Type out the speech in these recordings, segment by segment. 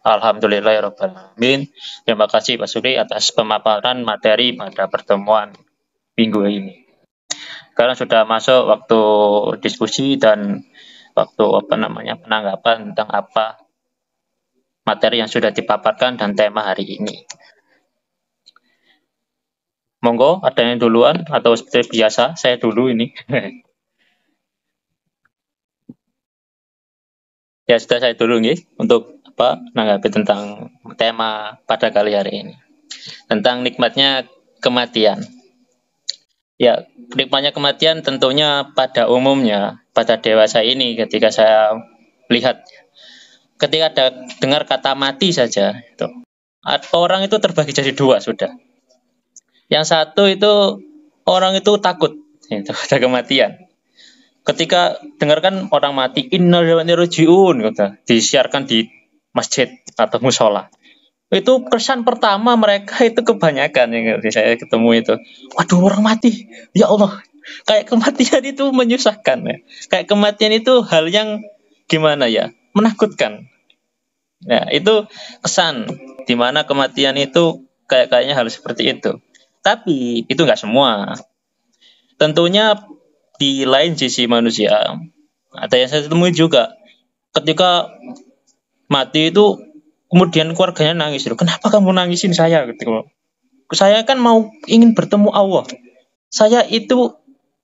Alhamdulillahirabbil alamin. Terima kasih Pak Sugri atas pemaparan materi pada pertemuan minggu ini. Sekarang sudah masuk waktu diskusi dan waktu penanggapan tentang apa materi yang sudah dipaparkan dan tema hari ini. Monggo, ada yang duluan atau seperti biasa saya dulu ini. Ya sudah saya dulu nih untuk menanggapi tentang tema pada kali hari ini. Tentang nikmatnya kematian. Ya, nikmatnya kematian tentunya pada umumnya pada dewasa ini ketika saya lihat ketika ada dengar kata mati saja itu orang itu terbagi jadi dua sudah. Yang satu itu orang itu takut itu ada kematian. Ketika dengarkan orang mati innalillahi wa inna ilaihi raji'un gitu, disiarkan di masjid atau musola. Itu kesan pertama mereka itu kebanyakan yang saya ketemu itu. Waduh, orang mati. Ya Allah. Kayak kematian itu menyusahkan ya. Kayak kematian itu hal yang gimana ya? Menakutkan. Nah, itu kesan di mana kematian itu kayaknya harus seperti itu. Tapi itu nggak semua. Tentunya di lain sisi manusia ada yang saya temui juga ketika mati itu kemudian keluarganya nangis, kenapa kamu nangisin saya gitu. Saya kan ingin bertemu Allah. Saya itu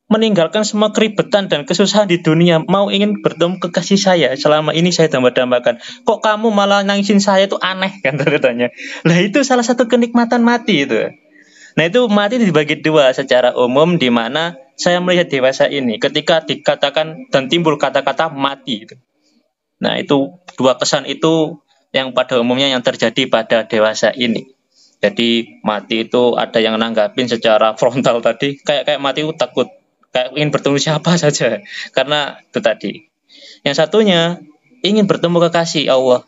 meninggalkan semua keribetan dan kesusahan di dunia, mau ingin bertemu kekasih saya. Selama ini saya dambakan. Kok kamu malah nangisin saya, itu aneh kan katanya. Nah, itu salah satu kenikmatan mati itu. Nah, itu mati dibagi dua secara umum di mana saya melihat dewasa ini ketika dikatakan dan timbul kata-kata mati itu. Nah, itu dua kesan itu yang pada umumnya yang terjadi pada dewasa ini. Jadi mati itu ada yang nanggapin secara frontal tadi, kayak mati itu takut, kayak ingin bertemu siapa saja. Karena itu tadi. Yang satunya ingin bertemu kekasih Allah.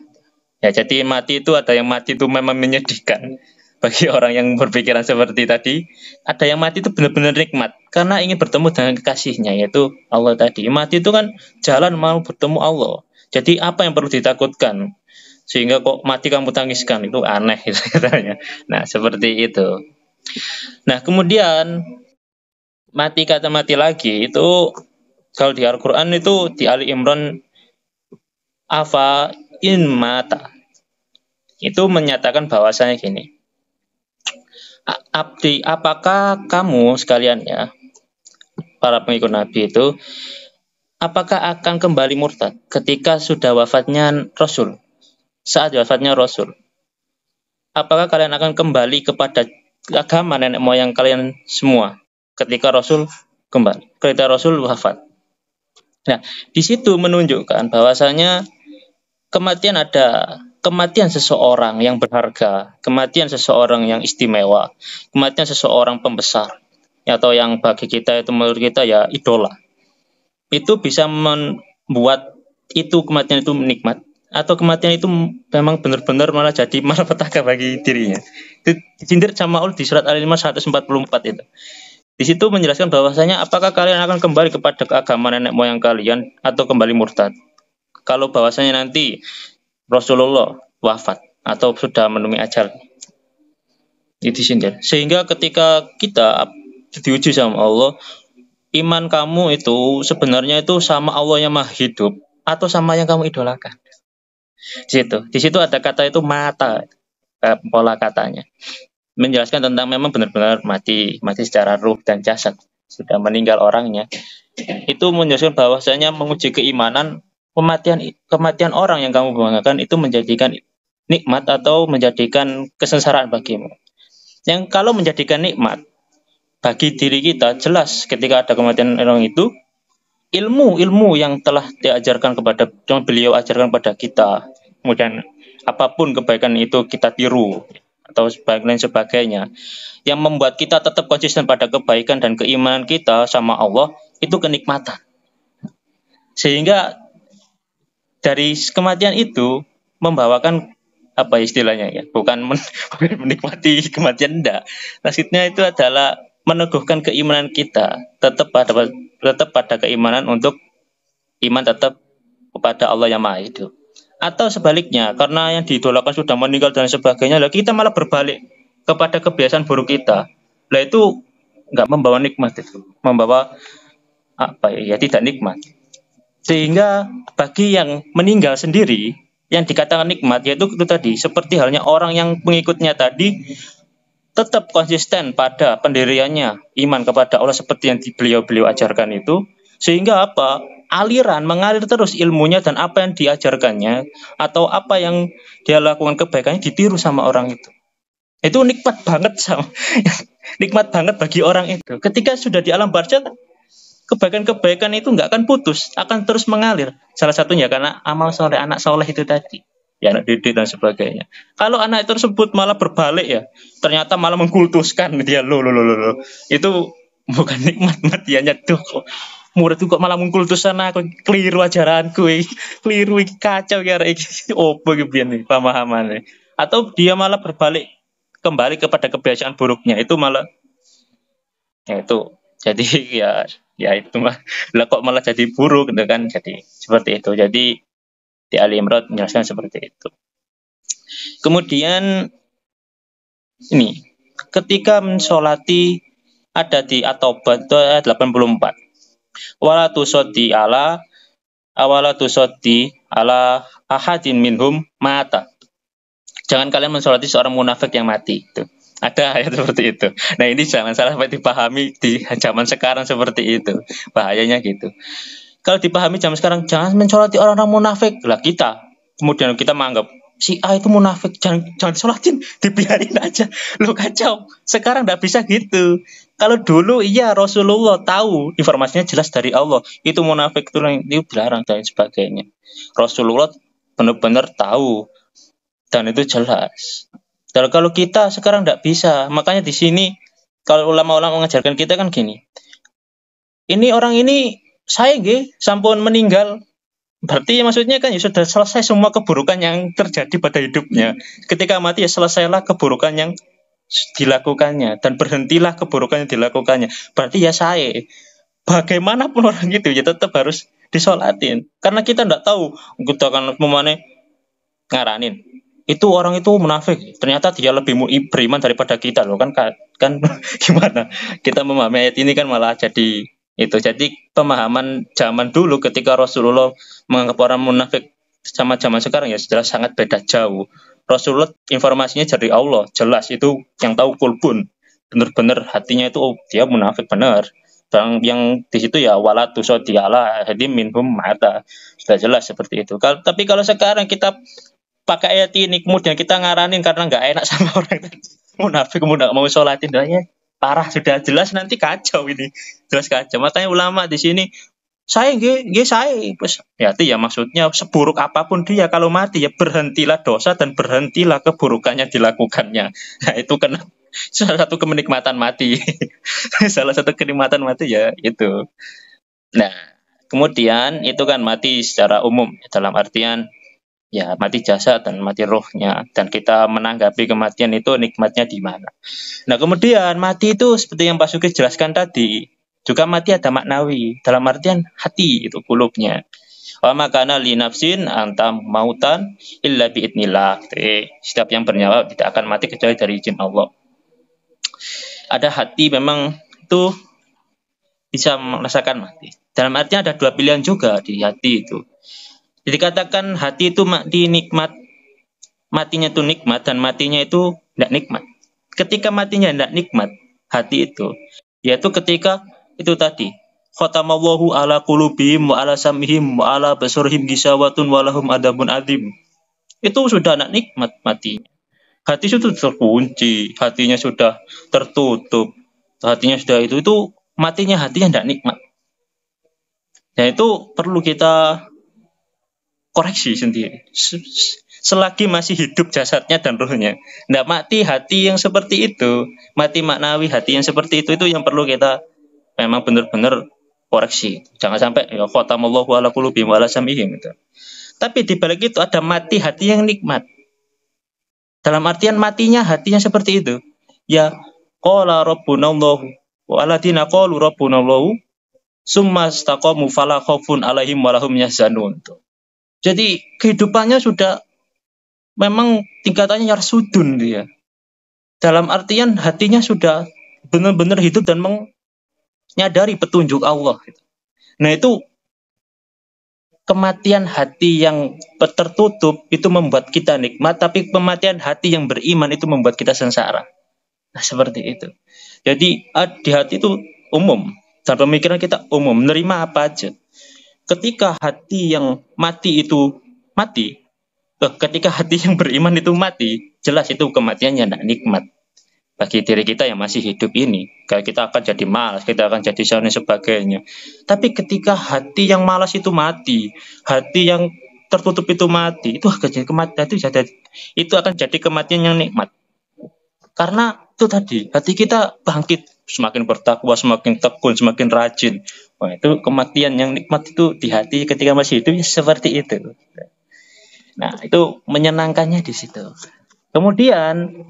Ya, jadi mati itu ada yang mati itu memang menyedihkan. Bagi orang yang berpikiran seperti tadi, ada yang mati itu benar-benar nikmat karena ingin bertemu dengan kekasihnya, yaitu Allah tadi. Mati itu kan jalan mau bertemu Allah. Jadi apa yang perlu ditakutkan? Sehingga kok mati kamu tangiskan, itu aneh gitu, katanya. Nah, seperti itu. Nah, kemudian kata mati lagi itu kalau di Al-Qur'an itu di Ali Imran afa in mata. Itu menyatakan bahwasanya gini. Abdi, apakah kamu sekalian ya, para pengikut Nabi itu, apakah akan kembali murtad ketika sudah wafatnya Rasul? Saat wafatnya Rasul, apakah kalian akan kembali kepada agama nenek moyang kalian semua ketika Rasul kembali, ketika Rasul wafat? Nah, di situ menunjukkan bahwasanya kematian seseorang yang berharga, kematian seseorang yang istimewa, kematian seseorang pembesar, atau yang bagi kita itu menurut kita ya idola. Itu bisa membuat itu kematian itu nikmat, atau kematian itu memang benar-benar malah jadi malapetaka bagi dirinya. Itu disindir sama Allah di surat Al-Imran 144 itu. Di situ menjelaskan bahwasanya apakah kalian akan kembali kepada agama nenek moyang kalian atau kembali murtad? Kalau bahwasanya nanti Rasulullah wafat atau sudah menemui ajal, itu sindir. Sehingga ketika kita diuji sama Allah, iman kamu itu sebenarnya itu sama Allah yang maha hidup atau sama yang kamu idolakan. Di situ ada kata itu mata, pola katanya menjelaskan tentang memang benar-benar mati secara ruh dan jasad, sudah meninggal orangnya. Itu menjelaskan bahwasanya menguji keimanan, kematian orang yang kamu banggakan itu menjadikan nikmat atau menjadikan kesengsaraan bagimu. Yang kalau menjadikan nikmat bagi diri kita, jelas ketika ada kematian orang itu, ilmu yang telah diajarkan yang beliau ajarkan kepada kita, kemudian apapun kebaikan itu kita tiru atau sebagainya, yang membuat kita tetap konsisten pada kebaikan dan keimanan kita sama Allah, itu kenikmatan. Sehingga dari kematian itu membawakan apa istilahnya ya, bukan menikmati kematian, enggak. Maksudnya itu adalah meneguhkan keimanan kita, tetap pada keimanan untuk iman tetap kepada Allah yang Maha Hidup. Atau sebaliknya, karena yang diidolakan sudah meninggal dan sebagainya, lah kita malah berbalik kepada kebiasaan buruk kita. Lah itu nggak membawa nikmat itu, membawa apa ya, ya tidak nikmat. Sehingga bagi yang meninggal sendiri, yang dikatakan nikmat yaitu itu tadi, seperti halnya orang yang pengikutnya tadi tetap konsisten pada pendiriannya, iman kepada Allah seperti yang beliau ajarkan itu, sehingga apa? Aliran mengalir terus ilmunya dan apa yang diajarkannya atau apa yang dia lakukan kebaikannya ditiru sama orang itu. Itu nikmat banget sama nikmat banget bagi orang itu. Ketika sudah di alam barzakh, kebaikan-kebaikan itu nggak akan putus, akan terus mengalir. Salah satunya karena amal soleh anak soleh itu tadi, ya anak didik dan sebagainya. Kalau anak tersebut malah berbalik ya, ternyata malah mengkultuskan dia lo. Itu bukan nikmat matiannya tuh. Muridku kok malah mengkultuskan aku, keliru ajaranku, keliru kacau ya, oh begini pemahamannya. Atau dia malah berbalik kembali kepada kebiasaan buruknya, itu malah ya itu jadi ya itu mah lah kok malah jadi buruk gitu kan, jadi seperti itu. Jadi di Ali Imran menjelaskan seperti itu. Kemudian ini ketika mensolati ada di At-Taubah ayat 84, wala tusoddi ala awala tusoddi ala ahadin minhum mata, jangan kalian mensolati seorang munafik yang mati. Itu ada ayat seperti itu. Nah ini jangan salah sampai dipahami di zaman sekarang seperti itu, bahayanya gitu. Kalau dipahami zaman sekarang, jangan mensolati orang-orang munafik lah, kita kemudian kita menganggap si A itu munafik, jangan disolatin, dibiarin aja. Lo kacau. Sekarang nggak bisa gitu. Kalau dulu iya Rasulullah tahu informasinya jelas dari Allah, itu munafik itu dilarang dan sebagainya. Rasulullah benar-benar tahu dan itu jelas. Dan kalau kita sekarang nggak bisa, makanya di sini kalau ulama-ulama mengajarkan kita kan gini. Ini orang ini saya sampun meninggal. Berarti maksudnya kan ya sudah selesai semua keburukan yang terjadi pada hidupnya. Ketika mati ya selesailah keburukan yang dilakukannya dan berhentilah keburukan yang dilakukannya. Berarti ya saya bagaimanapun orang itu ya tetap harus disolatin. Karena kita nggak tahu kita akan memane ngaranin itu orang itu munafik, ternyata dia lebih beriman daripada kita loh kan gimana kita memahami ayat ini kan malah jadi itu. Jadi pemahaman zaman dulu ketika Rasulullah menganggap orang munafik sama zaman sekarang ya sudah sangat beda jauh. Rasulullah informasinya dari Allah jelas, itu yang tahu kulbun benar-benar hatinya itu, oh, dia munafik benar. Dan yang di situ ya wala tusodiala hadim minhum mata, sudah jelas seperti itu. Tapi kalau sekarang kita pakai ayat ini kemudian kita ngaranin karena nggak enak sama orang munafik kemudian nggak mau sholatin, ya parah, sudah jelas nanti kacau ini, jelas kacau. Makanya ulama di sini saya berarti ya maksudnya seburuk apapun dia kalau mati ya berhentilah dosa dan berhentilah keburukannya dilakukannya. Nah itu kan salah satu kenikmatan mati. Salah satu kenikmatan mati ya itu. Nah kemudian itu kan mati secara umum dalam artian ya mati jasad dan mati rohnya, dan kita menanggapi kematian itu nikmatnya di mana. Nah kemudian mati itu seperti yang Pak Suki jelaskan tadi, juga mati ada maknawi dalam artian hati itu kulubnya. Wa makana li nafsin antam mautan illa biidnillah. Setiap yang bernyawa tidak akan mati kecuali dari izin Allah. Ada hati memang itu bisa merasakan mati. Dalam artian ada dua pilihan juga di hati itu. Jadi katakan hati itu mati nikmat, matinya itu nikmat dan matinya itu tidak nikmat. Ketika matinya tidak nikmat, hati itu, yaitu ketika itu tadi, khatamallahu ala qulubihim wa ala samihim wa ala basurihim gisawatun walahum adabun adim. Itu sudah tidak nikmat matinya. Hati sudah terkunci, hatinya sudah tertutup, hatinya sudah itu matinya hatinya tidak nikmat. Dan itu perlu kita koreksi sendiri. Selagi masih hidup jasadnya dan ruhnya, tidak mati hati yang seperti itu, mati maknawi hati yang seperti itu yang perlu kita memang benar-benar koreksi. Jangan sampai ya khatamallahu ala qulubihim wa ala samihim gitu. Tapi di balik itu ada mati hati yang nikmat. Dalam artian matinya hatinya seperti itu. Ya qala rabbunallahu wa alladziina qalu rabbunallahu summa istaqamu fala khaufun alaihim wa lahum yahzanun. Jadi kehidupannya sudah memang tingkatannya yarsudun dia. Dalam artian hatinya sudah benar-benar hidup dan menyadari petunjuk Allah. Nah itu kematian hati yang tertutup itu membuat kita nikmat, tapi kematian hati yang beriman itu membuat kita sengsara. Nah seperti itu. Jadi di hati itu umum, dan pemikiran kita umum, menerima apa aja. Ketika hati yang mati itu mati, ketika hati yang beriman itu mati, jelas itu kematiannya tidak nikmat bagi diri kita yang masih hidup ini. Kayak kita akan jadi malas, kita akan jadi dan sebagainya. Tapi ketika hati yang malas itu mati, hati yang tertutup itu mati, itu akan jadi kematian, itu akan jadi kematian yang nikmat. Karena itu tadi, hati kita bangkit, semakin bertakwa, semakin tekun, semakin rajin. Wah, itu kematian yang nikmat itu di hati ketika masih hidup ya seperti itu. Nah, itu menyenangkannya di situ. Kemudian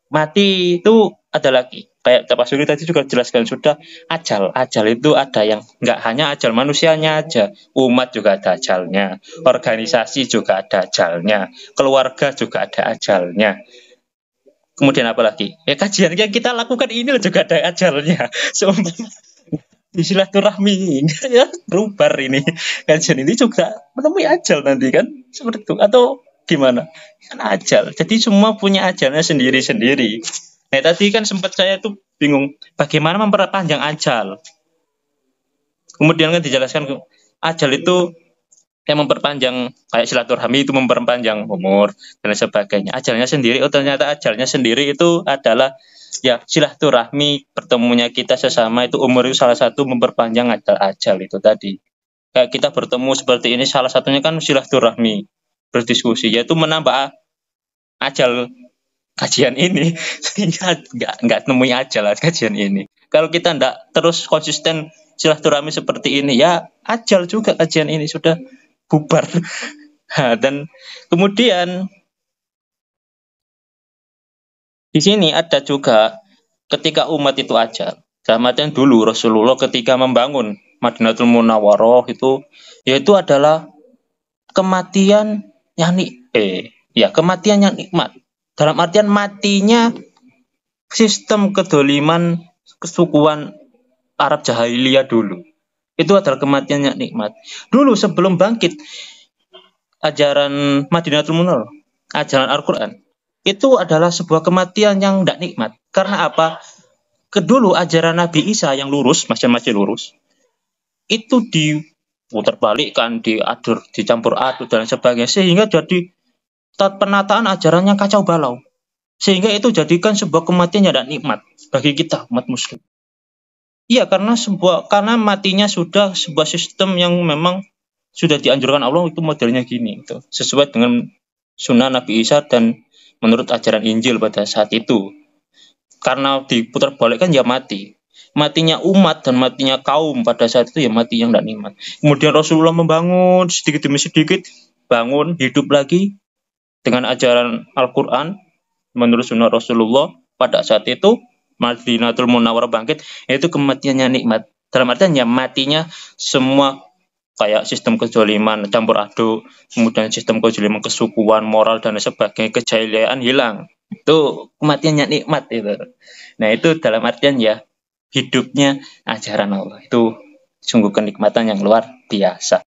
mati itu ada lagi. Kayak Pak Suri tadi juga jelaskan sudah, ajal. Ajal itu ada yang nggak hanya ajal manusianya aja, umat juga ada ajalnya, organisasi juga ada ajalnya, keluarga juga ada ajalnya. Kemudian apa lagi? Ya kajian yang kita lakukan ini juga ada ajalnya. Di silaturahmi ya berubah ini. Kajian ini juga menemui ajal nanti kan, seperti itu. Atau gimana? Kan ajal. Jadi semua punya ajalnya sendiri-sendiri. Nah tadi kan sempat saya tuh bingung bagaimana memperpanjang ajal. Kemudian kan dijelaskan ajal itu yang memperpanjang, kayak silaturahmi itu memperpanjang umur dan sebagainya. Ajalnya sendiri, ternyata ajalnya sendiri itu adalah ya silaturahmi, bertemunya kita sesama itu umur itu salah satu memperpanjang ajal itu tadi. Kayak kita bertemu seperti ini salah satunya kan silaturahmi, berdiskusi, yaitu menambah ajal kajian ini sehingga nggak nemui ajal kajian ini. Kalau kita nggak terus konsisten silaturahmi seperti ini, ya ajal juga kajian ini sudah bubar. Dan kemudian di sini ada juga ketika umat itu ajal. Dalam artian dulu Rasulullah ketika membangun Madinatul Munawwaroh itu, yaitu adalah kematian yang kematian yang nikmat. Dalam artian matinya sistem kedoliman kesukuan Arab Jahiliyah dulu. Itu adalah kematian yang nikmat. Dulu sebelum bangkit ajaran Madinatul Munawwaroh, ajaran Al-Quran, itu adalah sebuah kematian yang tidak nikmat. Karena apa? Kedulu ajaran Nabi Isa yang lurus, masih lurus, itu diputarbalikkan, diadur, dicampur aduk dan sebagainya, sehingga jadi penataan ajarannya kacau balau. Sehingga itu jadikan sebuah kematian yang tidak nikmat bagi kita umat muslim. Iya, karena matinya sudah sebuah sistem yang memang sudah dianjurkan Allah itu modelnya gini, itu sesuai dengan sunnah Nabi Isa dan menurut ajaran Injil pada saat itu. Karena diputar balikkan ya matinya umat dan matinya kaum pada saat itu ya mati yang tidak nikmat. Kemudian Rasulullah membangun sedikit demi sedikit, bangun hidup lagi dengan ajaran Al-Quran menurut sunnah Rasulullah. Pada saat itu Madinatul Munawwaroh bangkit, yaitu kematiannya nikmat. Dalam artian ya matinya semua kayak sistem kezaliman, campur aduk, kemudian sistem kezaliman, kesukuan, moral dan sebagainya, kejahiliaan hilang. Itu kematiannya nikmat itu. Nah itu dalam artian ya hidupnya ajaran Allah. Itu sungguh kenikmatan yang luar biasa.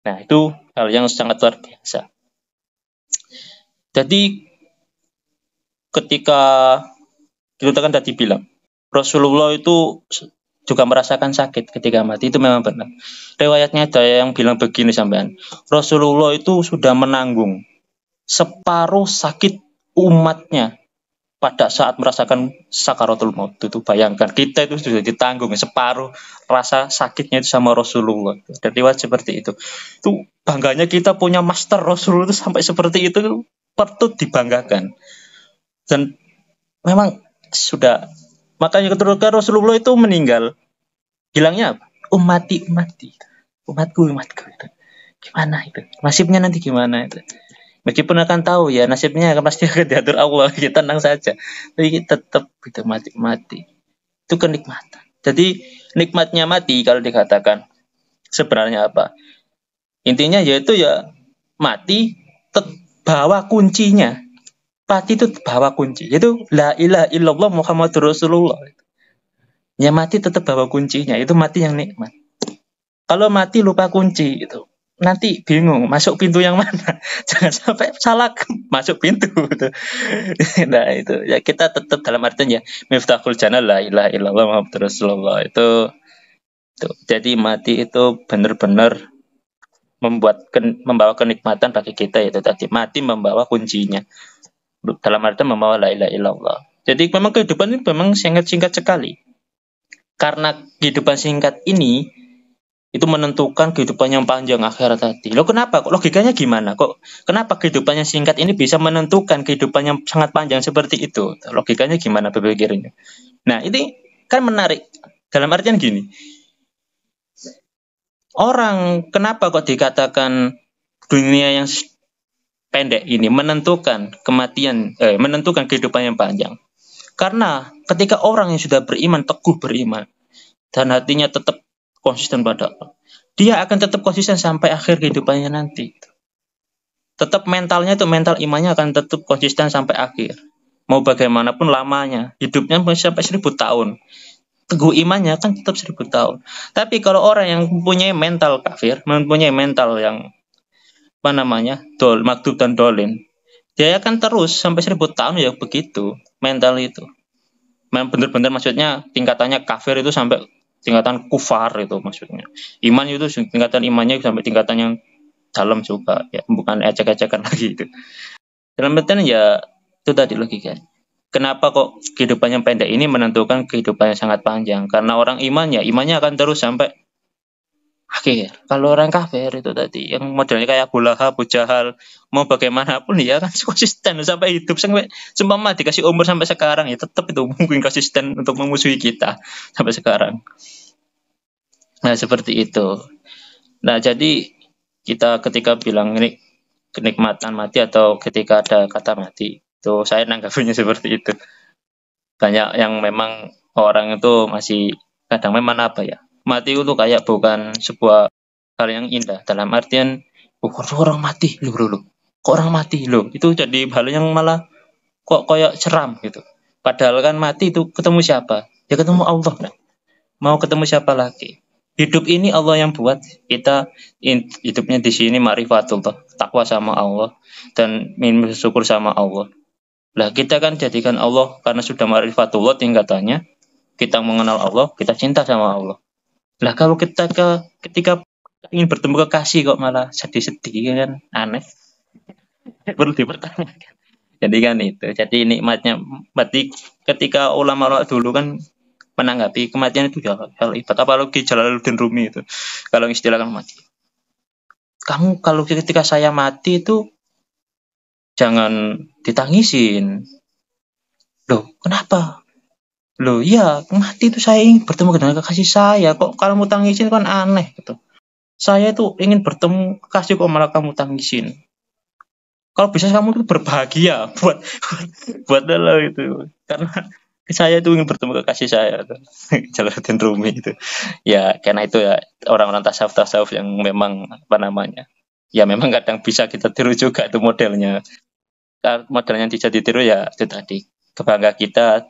Nah itu hal yang sangat luar biasa. Jadi ketika kita kan tadi bilang Rasulullah itu juga merasakan sakit ketika mati, itu memang benar. Riwayatnya ada yang bilang begini sampean, Rasulullah itu sudah menanggung separuh sakit umatnya pada saat merasakan sakaratul maut. Itu bayangkan, kita itu sudah ditanggung separuh rasa sakitnya itu sama Rasulullah. Dan riwayat seperti itu. Itu bangganya kita punya master Rasulullah itu sampai seperti itu, patut dibanggakan. Dan memang sudah, makanya ketika Rasulullah itu meninggal, bilangnya apa? Umatku. Gimana itu? Nasibnya nanti gimana itu? Meskipun akan tahu ya nasibnya pasti akan diatur Allah, kita tenang saja. Tapi tetap kita mati. Itu kenikmatan. Jadi nikmatnya mati kalau dikatakan sebenarnya apa? Intinya yaitu ya mati bawa kuncinya. Mati itu bawa kunci. Itu la ilaha illallah Muhammadur Rasulullah. Ya mati tetap bawa kuncinya. Itu mati yang nikmat. Kalau mati lupa kunci itu, nanti bingung masuk pintu yang mana. Jangan sampai salah masuk pintu gitu. Nah itu ya kita tetap dalam artian ya miftahul jannah la ilaha illallah Muhammadur Rasulullah itu. Jadi mati itu benar-benar membawa kenikmatan bagi kita, itu tadi mati membawa kuncinya. Dalam artian membawa la ilaha illallah. Jadi memang kehidupan ini memang sangat singkat sekali. Karena kehidupan singkat ini itu menentukan kehidupan yang panjang akhirat tadi. Loh kenapa? Logikanya gimana? Kenapa kehidupan yang singkat ini bisa menentukan kehidupan yang sangat panjang seperti itu? Logikanya gimana berpikirnya? Nah, ini kan menarik. Dalam artian gini. Orang kenapa kok dikatakan dunia yang pendek ini menentukan kematian, menentukan kehidupan yang panjang? Karena ketika orang yang sudah beriman, teguh beriman, dan hatinya tetap konsisten pada Allah, dia akan tetap konsisten sampai akhir kehidupannya nanti. Tetap mentalnya itu, mental imannya akan tetap konsisten sampai akhir. Mau bagaimanapun lamanya, hidupnya sampai 1000 tahun. Teguh imannya kan tetap 1000 tahun. Tapi kalau orang yang mempunyai mental kafir, mempunyai mental yang maktub dan dolin, dia akan terus sampai 1000 tahun ya begitu mental itu. Memang benar-benar maksudnya tingkatannya kafir itu sampai tingkatan kufar itu maksudnya. Iman itu tingkatan imannya sampai tingkatan yang dalam juga ya, bukan ecek-ecekan lagi itu. Dalam artian ya itu tadi logika. Kenapa kok kehidupan yang pendek ini menentukan kehidupan yang sangat panjang? Karena orang imannya akan terus sampai akhir. Kalau orang kafir itu tadi yang modelnya kayak Abu Lahab, Abu Jahal, mau bagaimanapun ya kan konsisten sampai hidup sampai seumpama dikasih umur sampai sekarang ya tetap itu mungkin konsisten untuk memusuhi kita sampai sekarang. Nah, seperti itu. Nah, jadi kita ketika bilang ini kenikmatan mati atau ketika ada kata mati, itu saya nanggapinya seperti itu. Banyak yang memang orang itu masih kadang memang apa ya, mati itu kayak bukan sebuah hal yang indah dalam artian orang mati loh, kok orang mati loh, itu jadi hal yang malah kok kayak seram gitu. Padahal kan mati itu ketemu siapa? Ya ketemu Allah kan. Mau ketemu siapa lagi? Hidup ini Allah yang buat, kita hidupnya di sini ma'rifatullah, takwa sama Allah dan bersyukur sama Allah. Lah kita kan jadikan Allah karena sudah ma'rifatullah tingkatannya, kita mengenal Allah, kita cinta sama Allah. Lah kalau ketika ingin bertemu kekasih kok malah sedih-sedih kan aneh. Perlu dipertanyakan. Jadi kan itu. Jadi nikmatnya berarti ketika ulama dulu kan menanggapi kematian itu hal ibadah, apalagi Jalaluddin Rumi itu kalau istilahkan mati, kamu kalau ketika saya mati itu jangan ditangisin. Loh kenapa? Loh iya mati itu saya ingin bertemu dengan kekasih saya, kok kalau mau tangisin kan aneh gitu. Saya itu ingin bertemu kekasih kok malah kamu tangisin. Kalau bisa kamu tuh berbahagia buat lo itu, karena saya itu ingin bertemu kekasih saya, Jalaluddin Rumi itu. Ya karena itu ya orang-orang tasawuf yang memang ya memang kadang bisa kita tiru juga itu modelnya. Model yang bisa ditiru ya itu tadi, kebanggaan kita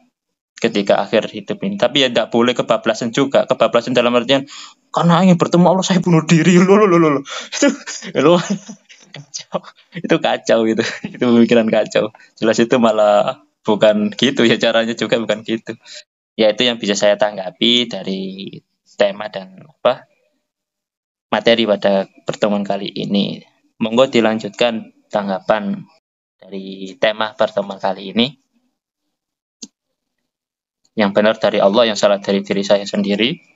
ketika akhir hidup ini. Tapi ya tidak boleh kebablasan juga. Kebablasan dalam artian karena ingin bertemu Allah saya bunuh diri loh. Itu kacau. Itu kacau gitu. Itu pemikiran kacau. Jelas itu malah bukan gitu ya, caranya juga bukan gitu. Ya itu yang bisa saya tanggapi dari tema dan materi pada pertemuan kali ini. Monggo dilanjutkan tanggapan dari tema pertemuan kali ini. Yang benar dari Allah, yang salah dari diri saya sendiri.